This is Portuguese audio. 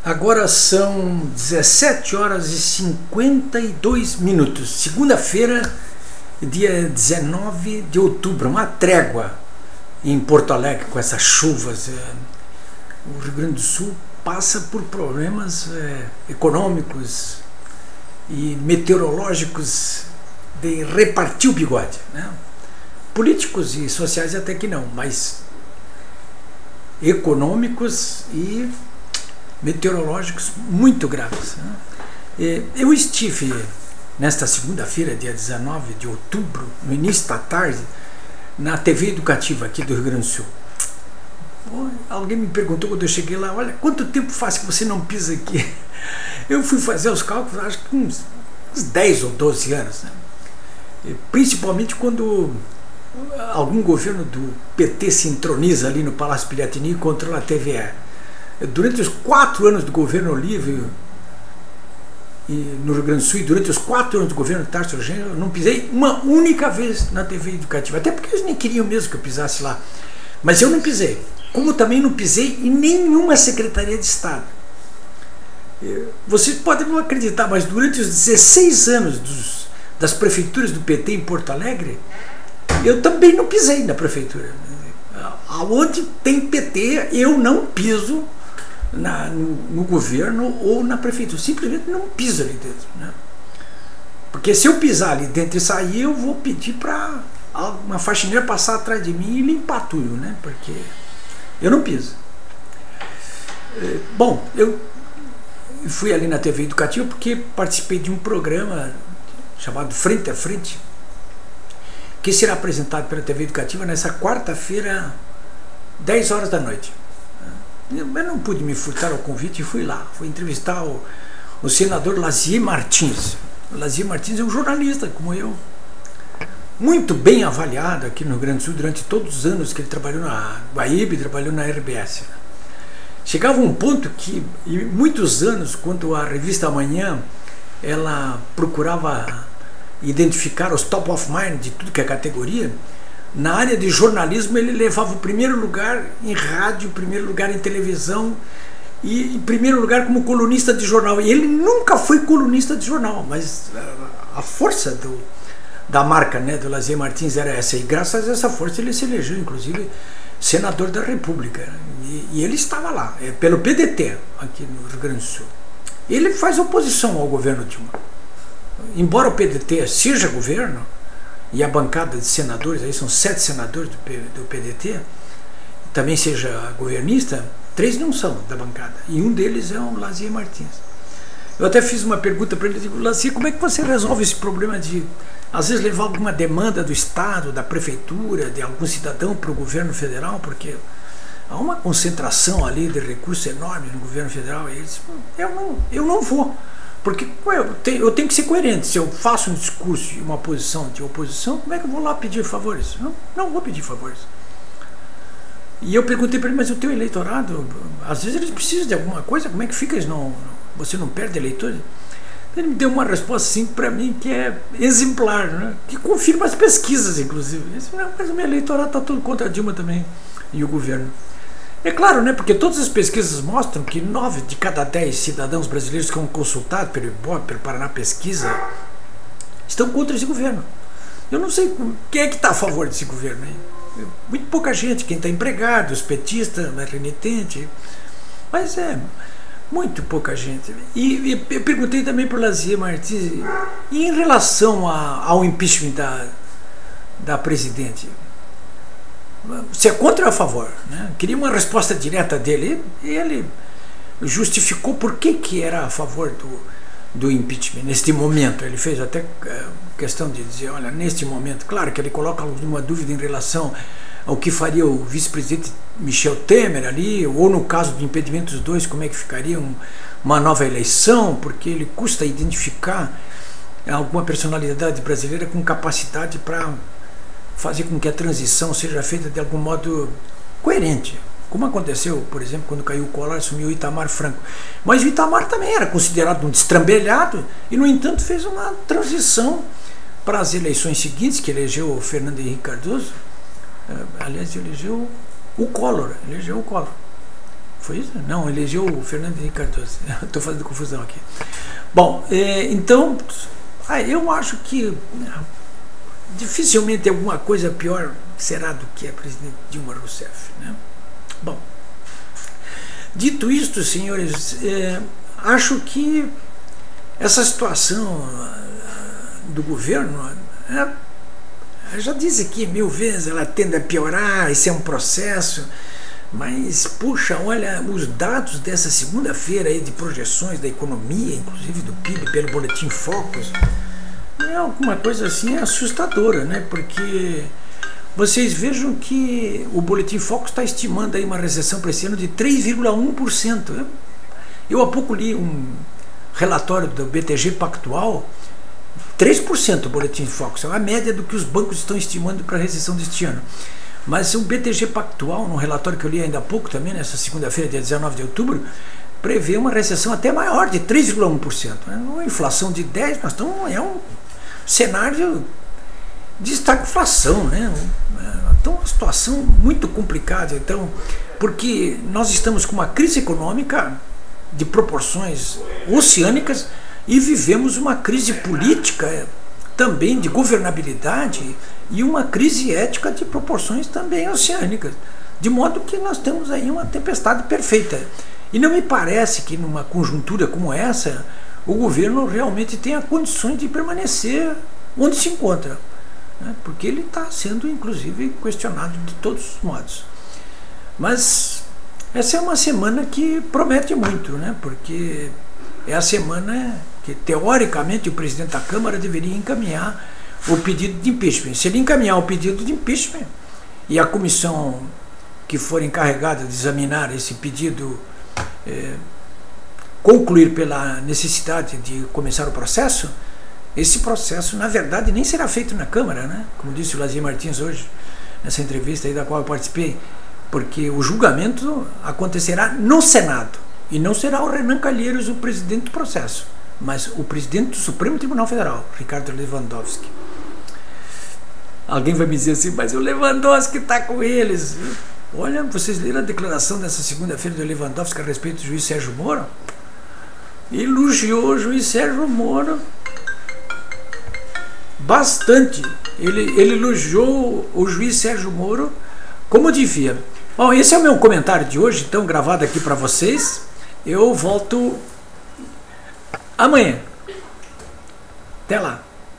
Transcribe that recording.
Agora são 17 horas e 52 minutos. Segunda-feira, dia 19 de outubro. Uma trégua em Porto Alegre com essas chuvas. O Rio Grande do Sul passa por problemas econômicos e meteorológicos de repartir o bigode, né? Políticos e sociais até que não, mas econômicos e meteorológicos muito graves, né? Eu estive nesta segunda-feira, dia 19 de outubro, no início da tarde, na TV educativa aqui do Rio Grande do Sul. Alguém me perguntou quando eu cheguei lá: olha, quanto tempo faz que você não pisa aqui? Eu fui fazer os cálculos, acho que uns 10 ou 12 anos, né? Principalmente quando algum governo do PT se entroniza ali no Palácio Piratini e controla a TVE. Durante os 4 anos do governo Olívio no Rio Grande do Sul, e durante os 4 anos do governo Tarso Genro, eu não pisei uma única vez na TV educativa, até porque eles nem queriam mesmo que eu pisasse lá. Mas eu não pisei, como também não pisei em nenhuma Secretaria de Estado. Vocês podem não acreditar, mas durante os 16 anos das prefeituras do PT em Porto Alegre, eu também não pisei na prefeitura. Aonde tem PT, eu não piso no governo ou na prefeitura. Simplesmente não piso ali dentro, né? Porque se eu pisar ali dentro e sair, eu vou pedir para uma faxineira passar atrás de mim e limpar tudo, né? Porque eu não piso. Bom, eu fui ali na TV educativa porque participei de um programa chamado Frente a Frente, que será apresentado pela TV educativa nessa quarta-feira, 10 horas da noite. Eu não pude me furtar ao convite e fui lá. Fui entrevistar o senador Lazier Martins. O Lazier Martins é um jornalista como eu, muito bem avaliado aqui no Rio Grande do Sul durante todos os anos que ele trabalhou na Guaíba, trabalhou na RBS. Chegava um ponto que, em muitos anos, quando a revista Amanhã ela procurava identificar os top of mind de tudo que é categoria, na área de jornalismo ele levava o primeiro lugar em rádio, primeiro lugar em televisão e em primeiro lugar como colunista de jornal. E ele nunca foi colunista de jornal, mas a força da marca, né, do Lazier Martins era essa, e graças a essa força ele se elegeu inclusive senador da República, e ele estava lá, pelo PDT aqui no Rio Grande do Sul. Ele faz oposição ao governo Dilma. Embora o PDT seja governo, e a bancada de senadores, aí são 7 senadores do PDT, também seja governista, 3 não são da bancada, e um deles é o Lazier Martins. Eu até fiz uma pergunta para ele, digo: Lazier, como é que você resolve esse problema de, às vezes, levar alguma demanda do Estado, da Prefeitura, de algum cidadão para o governo federal, porque há uma concentração ali de recursos enormes no governo federal? E ele disse: eu não vou. Porque eu tenho que ser coerente. Se eu faço um discurso e uma posição de oposição, como é que eu vou lá pedir favores? Não vou pedir favores. E eu perguntei para ele: mas o teu eleitorado, às vezes eles precisam de alguma coisa, como é que fica? Você não perde eleitores? Ele me deu uma resposta assim para mim que é exemplar, né? Que confirma as pesquisas, inclusive. Ele disse: não, mas o meu eleitorado está todo contra a Dilma também e o governo. É claro, né? Porque todas as pesquisas mostram que 9 de cada 10 cidadãos brasileiros que são consultados pelo IBOP, pelo Paraná Pesquisa, estão contra esse governo. Eu não sei quem é que está a favor desse governo aí. Muito pouca gente, quem está empregado, os petistas, renitente, mas é muito pouca gente. E eu perguntei também para o Lazier Martins, e em relação ao impeachment da presidente, você é contra ou a favor, né? Queria uma resposta direta dele, e ele justificou por que era a favor do impeachment neste momento. Ele fez até questão de dizer: olha, neste momento, claro que ele coloca alguma dúvida em relação ao que faria o vice-presidente Michel Temer ali, ou no caso do impedimento dos dois, como é que ficaria uma nova eleição, porque ele custa identificar alguma personalidade brasileira com capacidade para fazer com que a transição seja feita de algum modo coerente, como aconteceu, por exemplo, quando caiu o Collor, assumiu o Itamar Franco. Mas o Itamar também era considerado um destrambelhado e, no entanto, fez uma transição para as eleições seguintes, que elegeu o Fernando Henrique Cardoso. Aliás, elegeu o Collor, Foi isso? Não, elegeu o Fernando Henrique Cardoso. Estou fazendo confusão aqui. Bom, então, eu acho que dificilmente alguma coisa pior será do que a presidente Dilma Rousseff, né? Bom, dito isto, senhores, acho que essa situação do governo, eu já disse aqui 1000 vezes, ela tende a piorar, isso é um processo, mas, puxa, olha, os dados dessa segunda-feira aí de projeções da economia, inclusive do PIB, pelo Boletim Focus, é alguma coisa assim assustadora, né? Porque vocês vejam que o Boletim Focus está estimando aí uma recessão para esse ano de 3,1%. Eu há pouco li um relatório do BTG Pactual, 3% o Boletim Focus, é a média do que os bancos estão estimando para a recessão deste ano. Mas o BTG Pactual, no relatório que eu li ainda há pouco também, nessa segunda-feira, dia 19 de outubro, prevê uma recessão até maior, de 3,1%. Uma inflação de 10%, nós estamos, é um cenário de estagflação, né? Então, uma situação muito complicada, então, porque nós estamos com uma crise econômica de proporções oceânicas e vivemos uma crise política também de governabilidade e uma crise ética de proporções também oceânicas, de modo que nós temos aí uma tempestade perfeita. E não me parece que numa conjuntura como essa o governo realmente tenha condições de permanecer onde se encontra, né? Porque ele está sendo inclusive questionado de todos os modos. Mas essa é uma semana que promete muito, né? Porque é a semana que teoricamente o presidente da Câmara deveria encaminhar o pedido de impeachment. Se ele encaminhar o pedido de impeachment e a comissão que for encarregada de examinar esse pedido concluir pela necessidade de começar o processo, esse processo na verdade nem será feito na Câmara, né? Como disse o Lazier Martins hoje nessa entrevista aí da qual eu participei, porque o julgamento acontecerá no Senado e não será o Renan Calheiros o presidente do processo, mas o presidente do Supremo Tribunal Federal, Ricardo Lewandowski. Alguém vai me dizer assim, mas o Lewandowski está com eles. Olha, vocês leram a declaração dessa segunda-feira do Lewandowski a respeito do juiz Sérgio Moro? Elogiou o juiz Sérgio Moro bastante. Ele elogiou o juiz Sérgio Moro como devia. Bom, esse é o meu comentário de hoje, então, gravado aqui para vocês. Eu volto amanhã. Até lá.